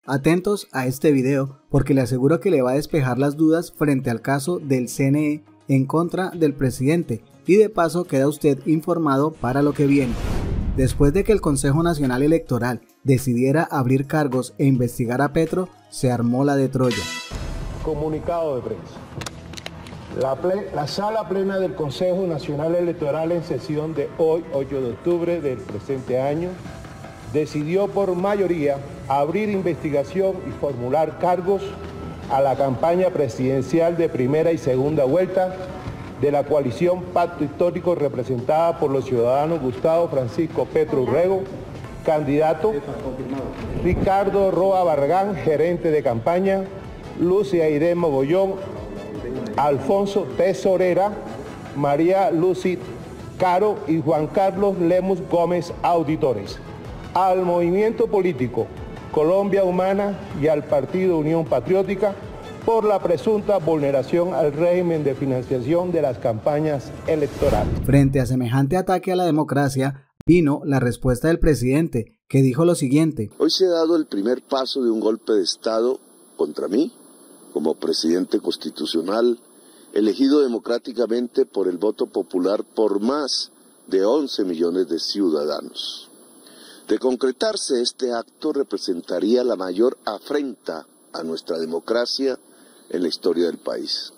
Atentos a este video porque le aseguro que le va a despejar las dudas frente al caso del CNE en contra del presidente y de paso queda usted informado para lo que viene. Después de que el Consejo Nacional Electoral decidiera abrir cargos e investigar a Petro, se armó la de Troya. Comunicado de prensa. La sala plena del Consejo Nacional Electoral en sesión de hoy, 8 de octubre del presente año, decidió por mayoría abrir investigación y formular cargos a la campaña presidencial de primera y segunda vuelta de la coalición Pacto Histórico representada por los ciudadanos Gustavo Francisco Petro Urrego, candidato, Ricardo Roa Barragán, gerente de campaña, Lucia Irene Mogollón, Alfonso Tesorera, María Lucy Caro y Juan Carlos Lemus Gómez, auditores, al movimiento político Colombia Humana y al partido Unión Patriótica por la presunta vulneración al régimen de financiación de las campañas electorales. Frente a semejante ataque a la democracia, vino la respuesta del presidente, que dijo lo siguiente. Hoy se ha dado el primer paso de un golpe de Estado contra mí, como presidente constitucional, elegido democráticamente por el voto popular por más de 11 millones de ciudadanos. De concretarse este acto representaría la mayor afrenta a nuestra democracia en la historia del país.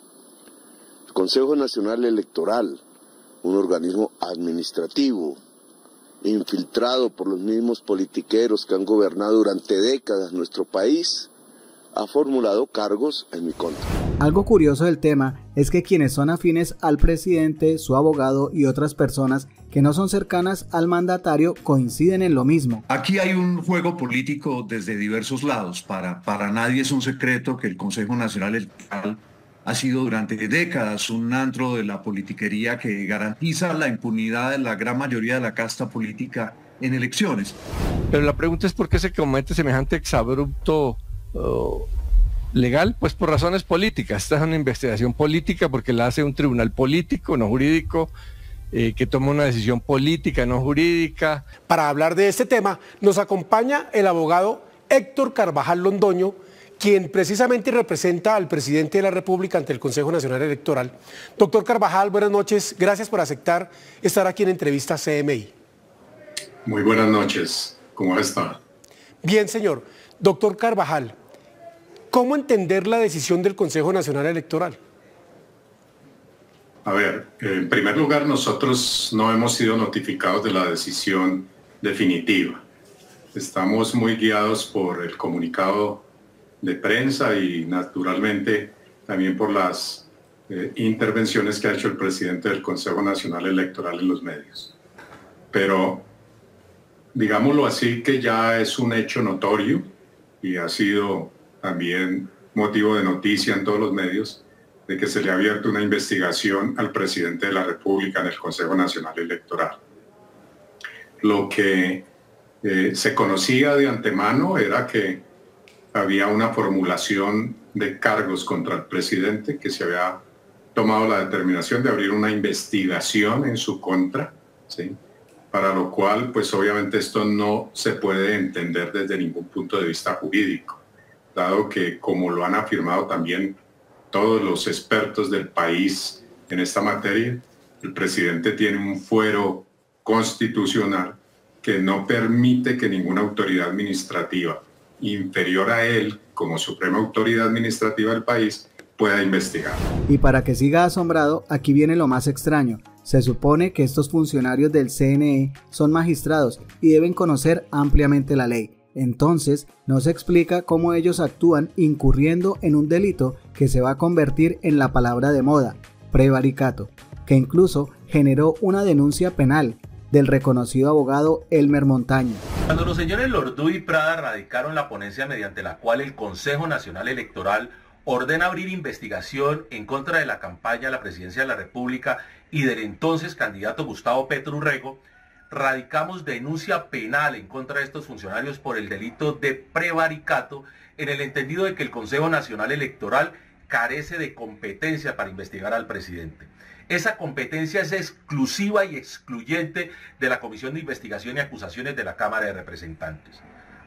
El Consejo Nacional Electoral, un organismo administrativo, infiltrado por los mismos politiqueros que han gobernado durante décadas nuestro país, ha formulado cargos en mi contra. Algo curioso del tema es que quienes son afines al presidente, su abogado y otras personas que no son cercanas al mandatario coinciden en lo mismo. Aquí hay un juego político desde diversos lados. Para nadie es un secreto que el Consejo Nacional Electoral ha sido durante décadas un antro de la politiquería que garantiza la impunidad de la gran mayoría de la casta política en elecciones. Pero la pregunta es ¿por qué se comete semejante exabrupto legal? Pues por razones políticas. Esta es una investigación política porque la hace un tribunal político, no jurídico, que toma una decisión política, no jurídica. Para hablar de este tema nos acompaña el abogado Héctor Carvajal Londoño, quien precisamente representa al presidente de la República ante el Consejo Nacional Electoral. Doctor Carvajal, buenas noches. Gracias por aceptar estar aquí en Entrevista CMI. Muy buenas noches. ¿Cómo está? Bien, señor. Doctor Carvajal, ¿cómo entender la decisión del Consejo Nacional Electoral? A ver, en primer lugar, nosotros no hemos sido notificados de la decisión definitiva. Estamos muy guiados por el comunicado de prensa y, naturalmente, también por las intervenciones que ha hecho el presidente del Consejo Nacional Electoral en los medios. Pero, digámoslo así, que ya es un hecho notorio y ha sido también motivo de noticia en todos los medios de que se le ha abierto una investigación al presidente de la República en el Consejo Nacional Electoral. Lo que se conocía de antemano era que había una formulación de cargos contra el presidente, que se había tomado la determinación de abrir una investigación en su contra, ¿sí? Para lo cual, pues obviamente esto no se puede entender desde ningún punto de vista jurídico, dado que, como lo han afirmado también todos los expertos del país en esta materia, el presidente tiene un fuero constitucional que no permite que ninguna autoridad administrativa inferior a él, como suprema autoridad administrativa del país, pueda investigar. Y para que siga asombrado, aquí viene lo más extraño. Se supone que estos funcionarios del CNE son magistrados y deben conocer ampliamente la ley. Entonces, no se explica cómo ellos actúan incurriendo en un delito que se va a convertir en la palabra de moda, prevaricato, que incluso generó una denuncia penal del reconocido abogado Elmer Montaño. Cuando los señores Lordú y Prada radicaron la ponencia mediante la cual el Consejo Nacional Electoral ordena abrir investigación en contra de la campaña a la presidencia de la República y del entonces candidato Gustavo Petro Urrego, radicamos denuncia penal en contra de estos funcionarios por el delito de prevaricato, en el entendido de que el Consejo Nacional Electoral carece de competencia para investigar al presidente. Esa competencia es exclusiva y excluyente de la Comisión de Investigación y Acusaciones de la Cámara de Representantes.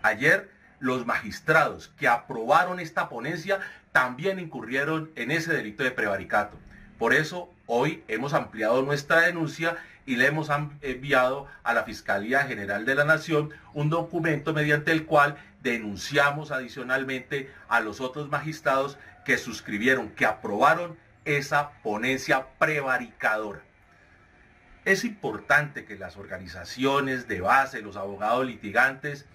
Ayer los magistrados que aprobaron esta ponencia también incurrieron en ese delito de prevaricato. Por eso hoy hemos ampliado nuestra denuncia y le hemos enviado a la Fiscalía General de la Nación un documento mediante el cual denunciamos adicionalmente a los otros magistrados que suscribieron, que aprobaron esa ponencia prevaricadora. Es importante que las organizaciones de base, los abogados litigantes,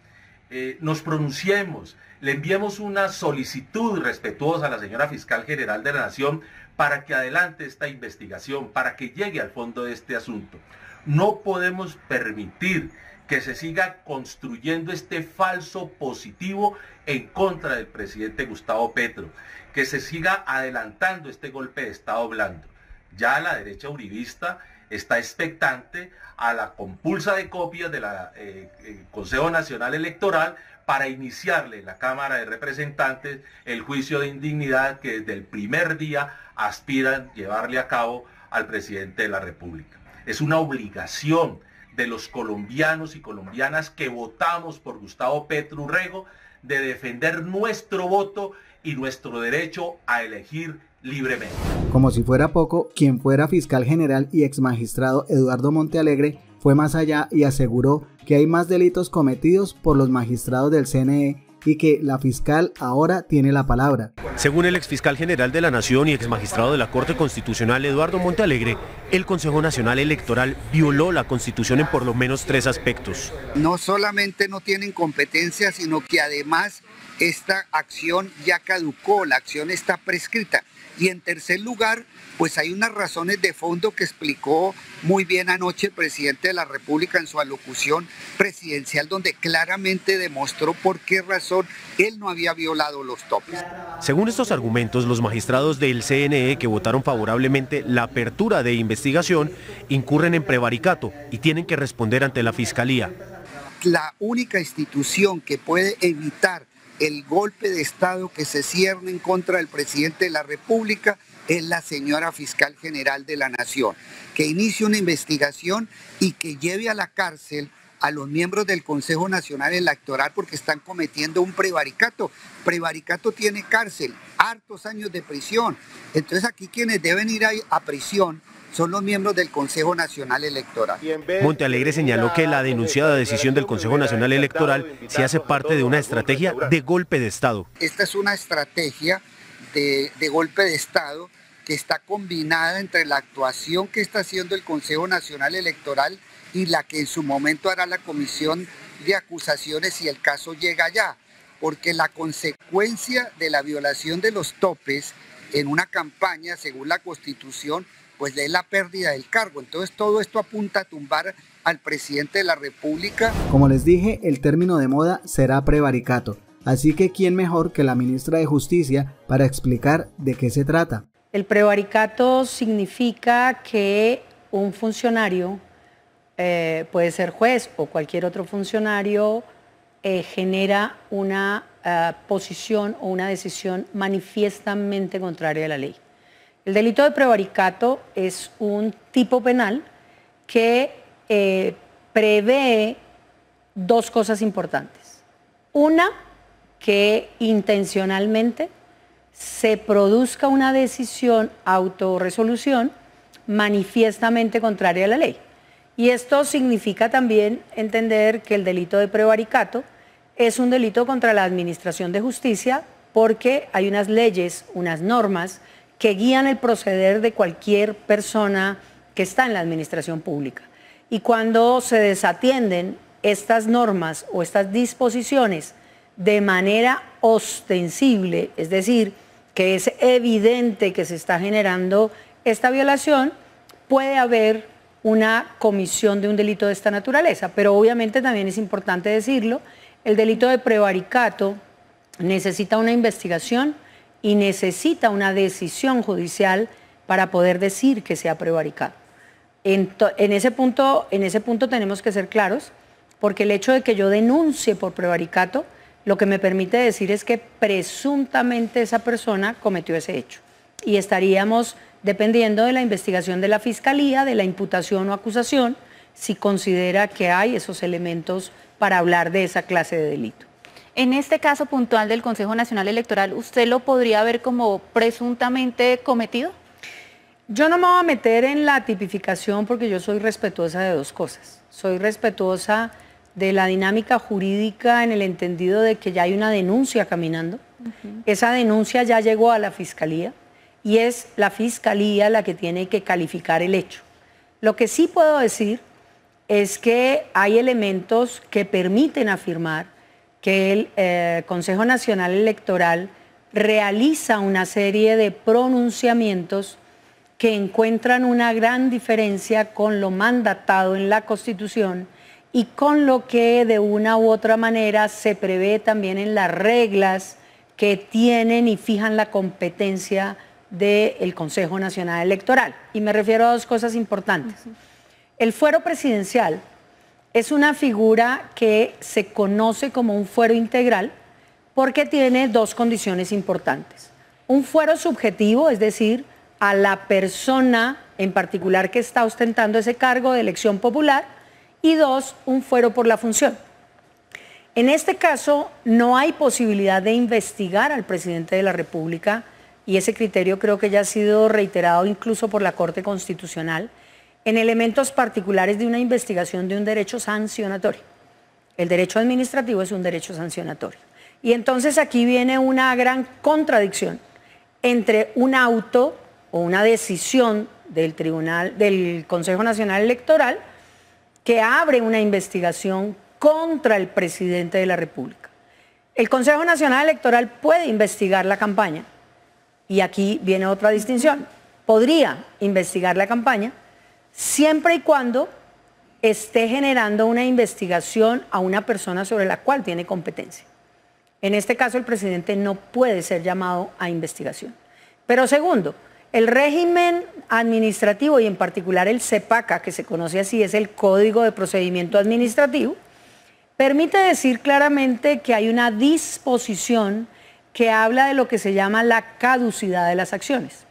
nos pronunciemos, le enviemos una solicitud respetuosa a la señora Fiscal General de la Nación para que adelante esta investigación, para que llegue al fondo de este asunto. No podemos permitir que se siga construyendo este falso positivo en contra del presidente Gustavo Petro, que se siga adelantando este golpe de Estado blando. Ya la derecha uribista está expectante a la compulsa de copias del Consejo Nacional Electoral para iniciarle en la Cámara de Representantes el juicio de indignidad que desde el primer día aspiran llevarle a cabo al presidente de la República. Es una obligación de los colombianos y colombianas que votamos por Gustavo Petro Urrego de defender nuestro voto y nuestro derecho a elegir libremente. Como si fuera poco, quien fuera fiscal general y exmagistrado Eduardo Montealegre fue más allá y aseguró que hay más delitos cometidos por los magistrados del CNE y que la fiscal ahora tiene la palabra. Según el exfiscal general de la Nación y exmagistrado de la Corte Constitucional Eduardo Montealegre, el Consejo Nacional Electoral violó la Constitución en por lo menos 3 aspectos. No solamente no tienen competencia, sino que además esta acción ya caducó, la acción está prescrita. Y en tercer lugar, pues hay unas razones de fondo que explicó muy bien anoche el presidente de la República en su alocución presidencial, donde claramente demostró por qué razón él no había violado los topes. Según estos argumentos, los magistrados del CNE que votaron favorablemente la apertura de investigación incurren en prevaricato y tienen que responder ante la Fiscalía. La única institución que puede evitar el golpe de Estado que se cierne en contra del presidente de la República es la señora Fiscal General de la Nación, que inicie una investigación y que lleve a la cárcel a los miembros del Consejo Nacional Electoral porque están cometiendo un prevaricato. Prevaricato tiene cárcel, hartos años de prisión. Entonces aquí quienes deben ir a prisión son los miembros del Consejo Nacional Electoral. Montealegre señaló que la denunciada decisión del Consejo Nacional Electoral se hace parte de una estrategia de golpe de Estado. Esta es una estrategia de golpe de Estado que está combinada entre la actuación que está haciendo el Consejo Nacional Electoral y la que en su momento hará la Comisión de Acusaciones si el caso llega allá, porque la consecuencia de la violación de los topes en una campaña, según la Constitución, pues es la pérdida del cargo. Entonces todo esto apunta a tumbar al presidente de la República. Como les dije, el término de moda será prevaricato, así que ¿quién mejor que la ministra de Justicia para explicar de qué se trata? El prevaricato significa que un funcionario, puede ser juez o cualquier otro funcionario, genera una posición o una decisión manifiestamente contraria a la ley. El delito de prevaricato es un tipo penal que prevé 2 cosas importantes. Una, que intencionalmente se produzca una decisión, autorresolución, manifiestamente contraria a la ley. Y esto significa también entender que el delito de prevaricato es un delito contra la administración de justicia porque hay unas leyes, unas normas que guían el proceder de cualquier persona que está en la administración pública. Y cuando se desatienden estas normas o estas disposiciones de manera ostensible, es decir, que es evidente que se está generando esta violación, puede haber una comisión de un delito de esta naturaleza. Pero obviamente también es importante decirlo, el delito de prevaricato necesita una investigación y necesita una decisión judicial para poder decir que sea prevaricado. En ese punto tenemos que ser claros, porque el hecho de que yo denuncie por prevaricato, lo que me permite decir es que presuntamente esa persona cometió ese hecho. Y estaríamos dependiendo de la investigación de la Fiscalía, de la imputación o acusación, si considera que hay esos elementos para hablar de esa clase de delito. En este caso puntual del Consejo Nacional Electoral, ¿usted lo podría ver como presuntamente cometido? Yo no me voy a meter en la tipificación porque yo soy respetuosa de dos cosas. Soy respetuosa de la dinámica jurídica en el entendido de que ya hay una denuncia caminando. Esa denuncia ya llegó a la Fiscalía y es la Fiscalía la que tiene que calificar el hecho. Lo que sí puedo decir es que hay elementos que permiten afirmar que el Consejo Nacional Electoral realiza una serie de pronunciamientos que encuentran una gran diferencia con lo mandatado en la Constitución y con lo que de una u otra manera se prevé también en las reglas que tienen y fijan la competencia del Consejo Nacional Electoral. Y me refiero a dos cosas importantes. El fuero presidencial es una figura que se conoce como un fuero integral porque tiene dos condiciones importantes. Un fuero subjetivo, es decir, a la persona en particular que está ostentando ese cargo de elección popular, y dos, un fuero por la función. En este caso, no hay posibilidad de investigar al presidente de la República, y ese criterio creo que ya ha sido reiterado incluso por la Corte Constitucional, en elementos particulares de una investigación de un derecho sancionatorio. El derecho administrativo es un derecho sancionatorio. Y entonces aquí viene una gran contradicción entre un auto o una decisión del Consejo Nacional Electoral que abre una investigación contra el presidente de la República. El Consejo Nacional Electoral puede investigar la campaña, y aquí viene otra distinción. Podría investigar la campaña siempre y cuando esté generando una investigación a una persona sobre la cual tiene competencia. En este caso, el presidente no puede ser llamado a investigación. Pero segundo, el régimen administrativo y en particular el CEPACA, que se conoce así, es el Código de Procedimiento Administrativo, permite decir claramente que hay una disposición que habla de lo que se llama la caducidad de las acciones.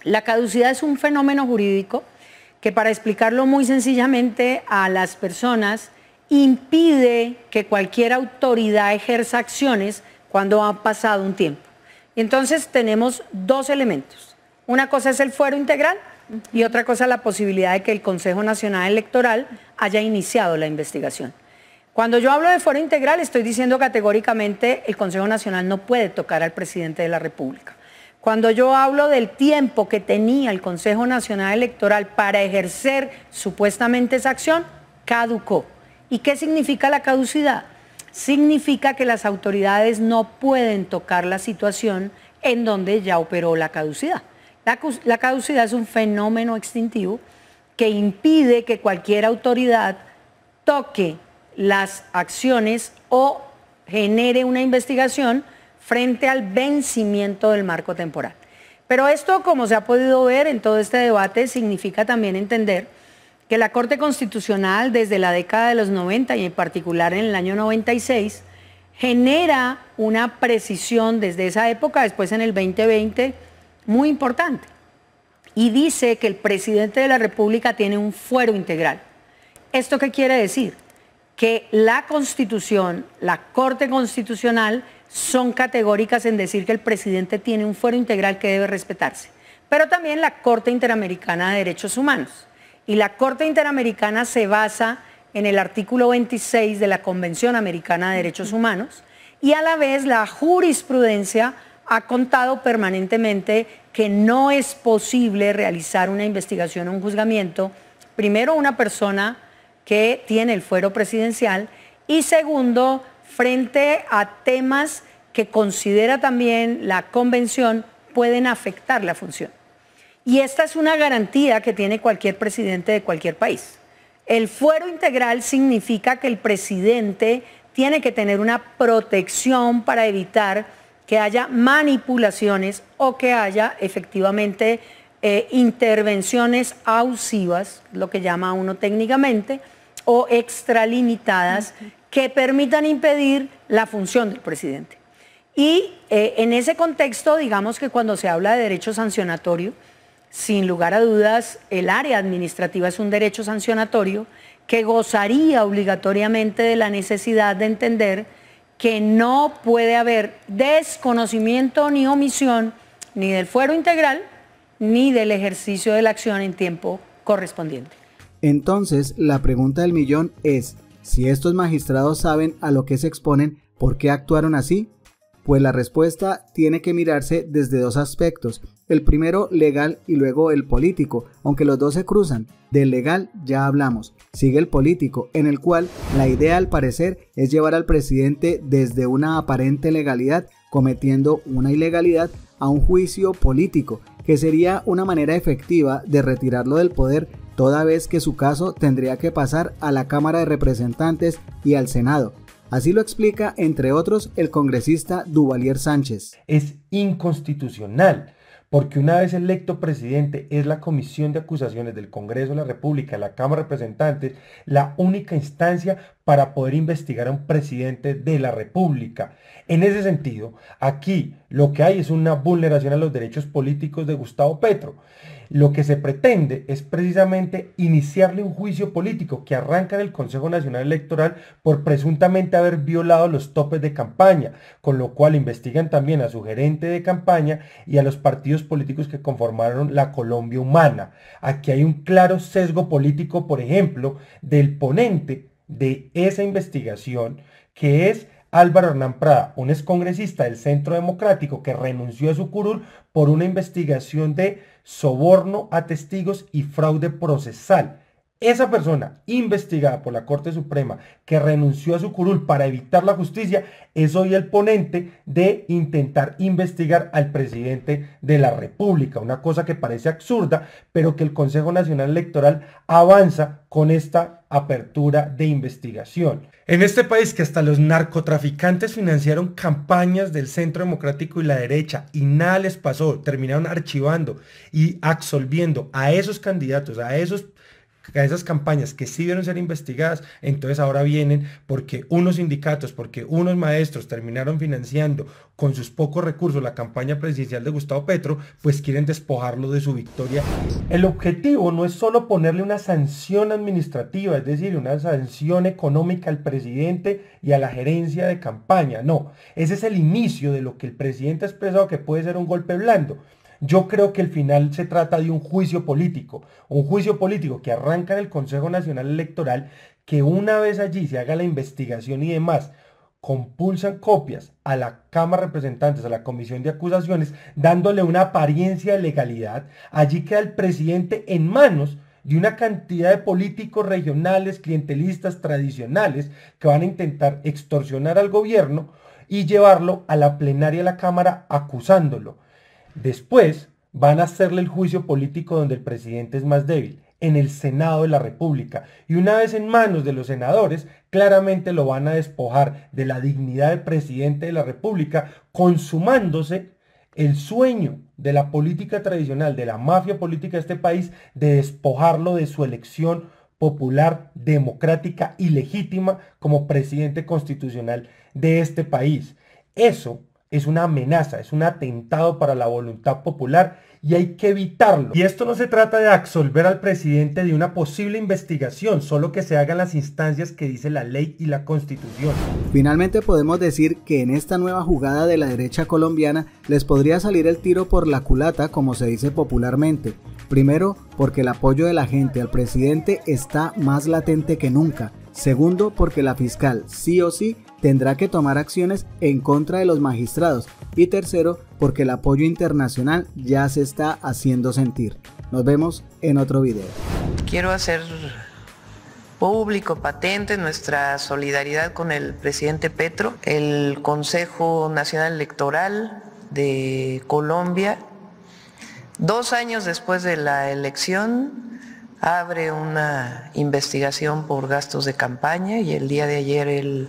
La caducidad es un fenómeno jurídico que, para explicarlo muy sencillamente a las personas, impide que cualquier autoridad ejerza acciones cuando ha pasado un tiempo. Entonces tenemos dos elementos. Una cosa es el fuero integral y otra cosa la posibilidad de que el Consejo Nacional Electoral haya iniciado la investigación. Cuando yo hablo de fuero integral, estoy diciendo categóricamente el Consejo Nacional no puede tocar al presidente de la República. Cuando yo hablo del tiempo que tenía el Consejo Nacional Electoral para ejercer supuestamente esa acción, caducó. ¿Y qué significa la caducidad? Significa que las autoridades no pueden tocar la situación en donde ya operó la caducidad. La caducidad es un fenómeno extintivo que impide que cualquier autoridad toque las acciones o genere una investigación frente al vencimiento del marco temporal. Pero esto, como se ha podido ver en todo este debate, significa también entender que la Corte Constitucional desde la década de los 90 y en particular en el año 96 genera una precisión desde esa época, después en el 2020, muy importante. Y dice que el presidente de la República tiene un fuero integral. ¿Esto qué quiere decir? Que la Constitución, la Corte Constitucional, son categóricas en decir que el presidente tiene un fuero integral que debe respetarse. Pero también la Corte Interamericana de Derechos Humanos. Y la Corte Interamericana se basa en el artículo 26 de la Convención Americana de Derechos Humanos y a la vez la jurisprudencia ha contado permanentemente que no es posible realizar una investigación o un juzgamiento, primero una persona que tiene el fuero presidencial y segundo, frente a temas que considera también la Convención pueden afectar la función. Y esta es una garantía que tiene cualquier presidente de cualquier país. El fuero integral significa que el presidente tiene que tener una protección para evitar que haya manipulaciones o que haya efectivamente intervenciones abusivas, lo que llama uno técnicamente, o extralimitadas que permitan impedir la función del presidente. Y en ese contexto, digamos que cuando se habla de derecho sancionatorio, sin lugar a dudas, el área administrativa es un derecho sancionatorio que gozaría obligatoriamente de la necesidad de entender que no puede haber desconocimiento ni omisión ni del fuero integral ni del ejercicio de la acción en tiempo correspondiente. Entonces, la pregunta del millón es, si estos magistrados saben a lo que se exponen, ¿por qué actuaron así? Pues la respuesta tiene que mirarse desde dos aspectos, el primero legal y luego el político, aunque los dos se cruzan. Del legal ya hablamos, sigue el político, en el cual la idea al parecer es llevar al presidente desde una aparente legalidad, cometiendo una ilegalidad, a un juicio político, que sería una manera efectiva de retirarlo del poder, toda vez que su caso tendría que pasar a la Cámara de Representantes y al Senado. Así lo explica, entre otros, el congresista Duvalier Sánchez. Es inconstitucional, porque una vez electo presidente es la Comisión de Acusaciones del Congreso de la República, la Cámara de Representantes, la única instancia para poder investigar a un presidente de la República. En ese sentido, aquí lo que hay es una vulneración a los derechos políticos de Gustavo Petro. Lo que se pretende es precisamente iniciarle un juicio político que arranca en el Consejo Nacional Electoral por presuntamente haber violado los topes de campaña, con lo cual investigan también a su gerente de campaña y a los partidos políticos que conformaron la Colombia Humana. Aquí hay un claro sesgo político, por ejemplo, del ponente de esa investigación, que es Álvaro Hernán Prada, un excongresista del Centro Democrático que renunció a su curul por una investigación de soborno a testigos y fraude procesal. Esa persona investigada por la Corte Suprema que renunció a su curul para evitar la justicia es hoy el ponente de intentar investigar al presidente de la República, una cosa que parece absurda, pero que el Consejo Nacional Electoral avanza con esta apertura de investigación. En este país que hasta los narcotraficantes financiaron campañas del Centro Democrático y la derecha y nada les pasó, terminaron archivando y absolviendo a esos candidatos, a esas campañas que sí debieron ser investigadas, entonces ahora vienen porque unos sindicatos, porque unos maestros terminaron financiando con sus pocos recursos la campaña presidencial de Gustavo Petro, pues quieren despojarlo de su victoria. El objetivo no es solo ponerle una sanción administrativa, es decir, una sanción económica al presidente y a la gerencia de campaña, no, ese es el inicio de lo que el presidente ha expresado que puede ser un golpe blando. Yo creo que al final se trata de un juicio político que arranca en el Consejo Nacional Electoral, que una vez allí se haga la investigación y demás, compulsan copias a la Cámara de Representantes, a la Comisión de Acusaciones, dándole una apariencia de legalidad. Allí queda el presidente en manos de una cantidad de políticos regionales, clientelistas, tradicionales, que van a intentar extorsionar al gobierno y llevarlo a la plenaria de la Cámara acusándolo. Después van a hacerle el juicio político donde el presidente es más débil, en el Senado de la República. Y una vez en manos de los senadores, claramente lo van a despojar de la dignidad de presidente de la República, consumándose el sueño de la política tradicional, de la mafia política de este país, de despojarlo de su elección popular, democrática y legítima como presidente constitucional de este país. Eso es una amenaza, es un atentado para la voluntad popular y hay que evitarlo. Y esto no se trata de absolver al presidente de una posible investigación, solo que se hagan las instancias que dice la ley y la Constitución. Finalmente podemos decir que en esta nueva jugada de la derecha colombiana les podría salir el tiro por la culata, como se dice popularmente. Primero, porque el apoyo de la gente al presidente está más latente que nunca. Segundo, porque la fiscal sí o sí tendrá que tomar acciones en contra de los magistrados. Y tercero, porque el apoyo internacional ya se está haciendo sentir. Nos vemos en otro video. Quiero hacer público, patente, nuestra solidaridad con el presidente Petro. El Consejo Nacional Electoral de Colombia, 2 años después de la elección, abre una investigación por gastos de campaña y el día de ayer él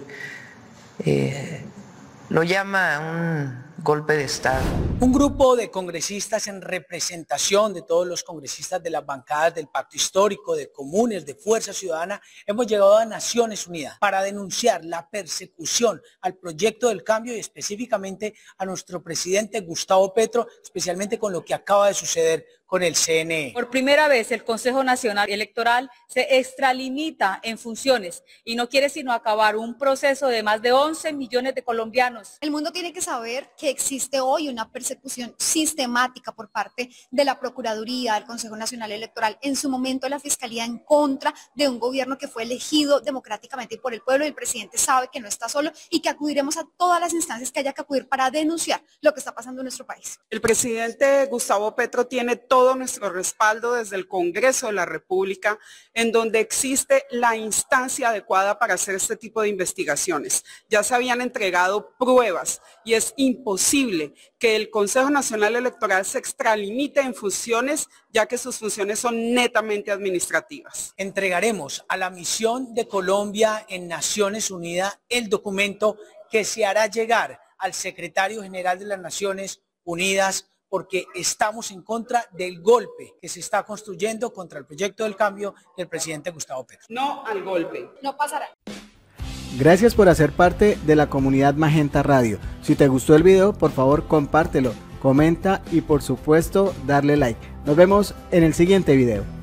lo llama un golpe de Estado. Un grupo de congresistas en representación de todos los congresistas de las bancadas del Pacto Histórico, de Comunes, de Fuerza Ciudadana, hemos llegado a Naciones Unidas para denunciar la persecución al proyecto del cambio y específicamente a nuestro presidente Gustavo Petro, especialmente con lo que acaba de suceder con el CNE. Por primera vez el Consejo Nacional Electoral se extralimita en funciones y no quiere sino acabar un proceso de más de 11 millones de colombianos. El mundo tiene que saber que existe hoy una persecución sistemática por parte de la Procuraduría, del Consejo Nacional Electoral, en su momento la Fiscalía, en contra de un gobierno que fue elegido democráticamente por el pueblo, y el presidente sabe que no está solo y que acudiremos a todas las instancias que haya que acudir para denunciar lo que está pasando en nuestro país. El presidente Gustavo Petro tiene todo nuestro respaldo desde el Congreso de la República, en donde existe la instancia adecuada para hacer este tipo de investigaciones. Ya se habían entregado pruebas y es imposible que el Consejo Nacional Electoral se extralimite en funciones, ya que sus funciones son netamente administrativas. Entregaremos a la misión de Colombia en Naciones Unidas el documento que se hará llegar al secretario general de las Naciones Unidas, porque estamos en contra del golpe que se está construyendo contra el proyecto del cambio del presidente Gustavo Petro. No al golpe. No pasará. Gracias por hacer parte de la comunidad Magenta Radio. Si te gustó el video, por favor compártelo, comenta y por supuesto darle like. Nos vemos en el siguiente video.